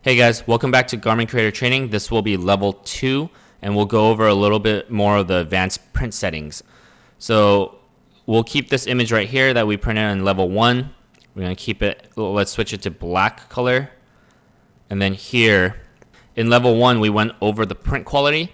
Hey guys, welcome back to Garment Creator Training. This will be level 2 and we'll go over a little bit more of the advanced print settings. So we'll keep this image right here that we printed in level 1. We're going to keep it, let's switch it to black color. And then here in level 1 we went over the print quality.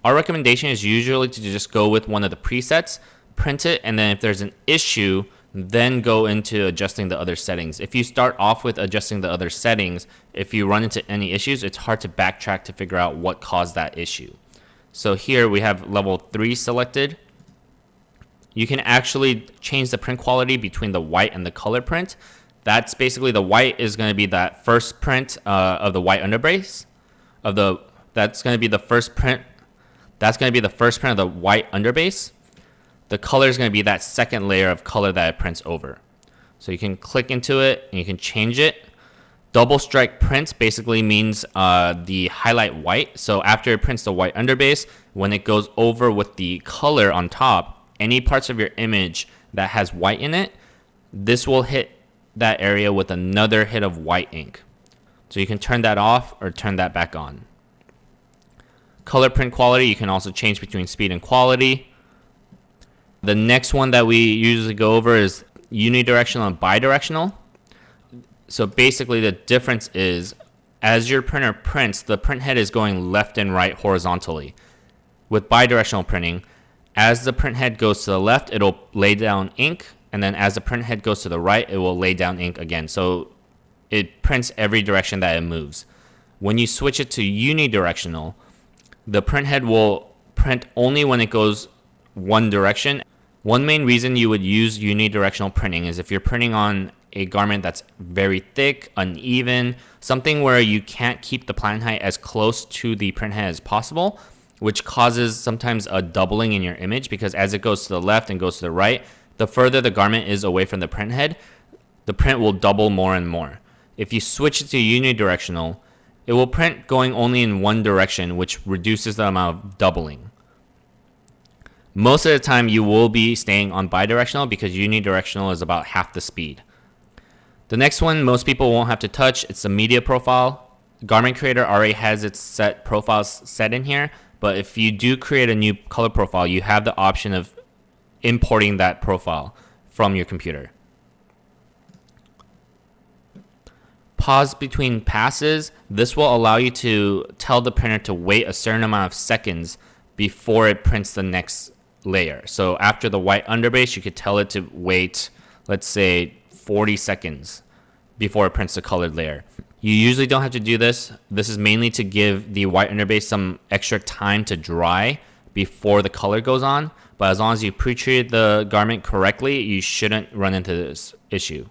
Our recommendation is usually to just go with one of the presets, print it, and then if there's an issue, then go into adjusting the other settings. If you start off with adjusting the other settings, if you run into any issues, it's hard to backtrack to figure out what caused that issue. So here we have level 3 selected. You can actually change the print quality between the white and the color print. That's basically the white is going to be that first print of the white underbase. That's going to be the first print. That's going to be the first print of the white underbase. The color is going to be that second layer of color that it prints over. So you can click into it and you can change it. Double strike print basically means the highlight white. So after it prints the white underbase, when it goes over with the color on top, any parts of your image that has white in it, this will hit that area with another hit of white ink. So you can turn that off or turn that back on. Color print quality, you can also change between speed and quality. The next one that we usually go over is unidirectional and bidirectional. So basically the difference is as your printer prints, the print head is going left and right horizontally. With bidirectional printing, as the print head goes to the left, it'll lay down ink, and then as the print head goes to the right, it will lay down ink again. So it prints every direction that it moves. When you switch it to unidirectional, the print head will print only when it goes one direction. One main reason you would use unidirectional printing is if you're printing on a garment that's very thick, uneven, something where you can't keep the platen height as close to the print head as possible, which causes sometimes a doubling in your image because as it goes to the left and goes to the right, the further the garment is away from the print head, the print will double more and more. If you switch it to unidirectional, it will print going only in one direction, which reduces the amount of doubling. Most of the time you will be staying on bidirectional because unidirectional is about half the speed. The next one most people won't have to touch. It's the media profile. Garment Creator already has its set profiles set in here, but if you do create a new color profile, you have the option of importing that profile from your computer. Pause between passes. This will allow you to tell the printer to wait a certain amount of seconds before it prints the next layer. So after the white underbase, you could tell it to wait, let's say 40 seconds before it prints the colored layer. You usually don't have to do this. This is mainly to give the white underbase some extra time to dry before the color goes on. But as long as you pre-treated the garment correctly, you shouldn't run into this issue.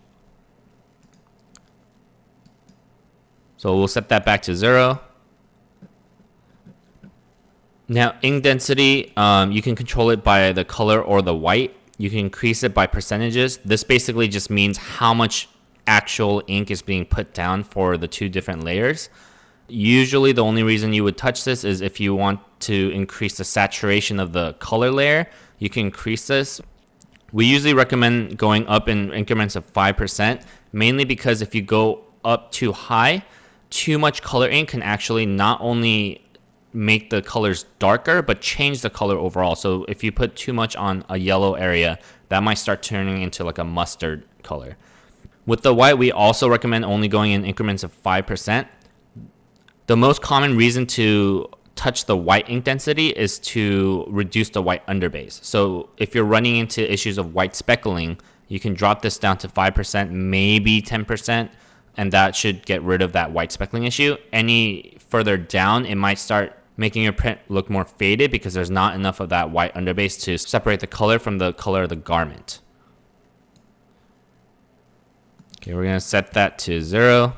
So we'll set that back to 0. Now, ink density, you can control it by the color or the white. You can increase it by percentages. This basically just means how much actual ink is being put down for the two different layers. Usually, the only reason you would touch this is if you want to increase the saturation of the color layer. You can increase this. We usually recommend going up in increments of 5%, mainly because if you go up too high, too much color ink can actually not only make the colors darker but change the color overall. So if you put too much on a yellow area, that might start turning into like a mustard color. With the white, we also recommend only going in increments of 5%. The most common reason to touch the white ink density is to reduce the white underbase. So if you're running into issues of white speckling, you can drop this down to 5%, maybe 10%, and that should get rid of that white speckling issue. Any further down, it might start making your print look more faded because there's not enough of that white underbase to separate the color from the color of the garment. Okay, we're going to set that to 0.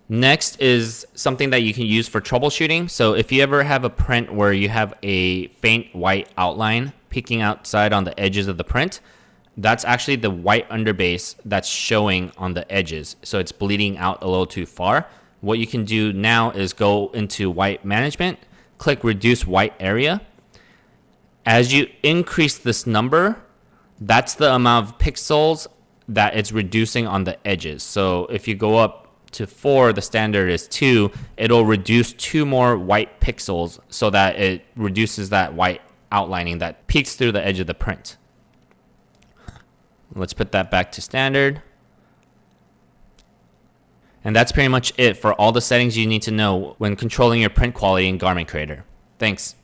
Next is something that you can use for troubleshooting. So if you ever have a print where you have a faint white outline peeking outside on the edges of the print, that's actually the white underbase that's showing on the edges. So it's bleeding out a little too far. What you can do now is go into white management, click reduce white area. As you increase this number, that's the amount of pixels that it's reducing on the edges. So if you go up to 4, the standard is 2, it'll reduce 2 more white pixels so that it reduces that white outlining that peeks through the edge of the print. Let's put that back to standard. And that's pretty much it for all the settings you need to know when controlling your print quality in Garment Creator. Thanks.